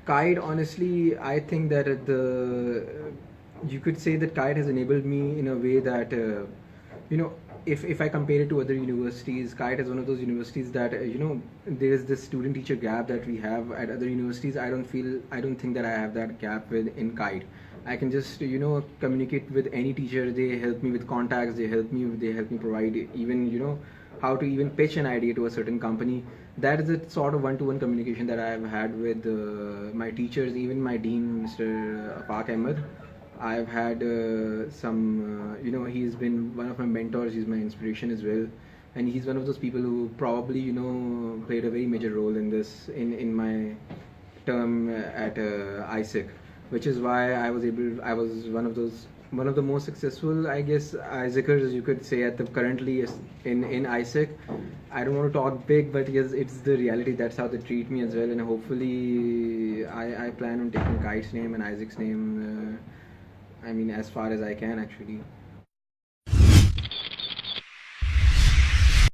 KITE, honestly, I think that you could say that KITE has enabled me in a way that, you know, if I compare it to other universities, KITE is one of those universities that, there is this student teacher gap that we have at other universities. I don't think that I have that gap in KITE. I can just, communicate with any teacher. They help me with contacts, they help me provide even, how to even pitch an idea to a certain company. That is the sort of one-to-one communication that I have had with my teachers, even my dean, Mr. Afaq Ahmed. I've had he's been one of my mentors, he's my inspiration as well. And he's one of those people who probably, played a very major role in this, in my term at ISEC, which is why I was one of the most successful, I guess, ISECers, you could say, at the currently in ISEC. I don't want to talk big, but yes, it's the reality. That's how they treat me as well, and hopefully, I plan on taking KITE's name and ISEC's name. As far as I can, actually.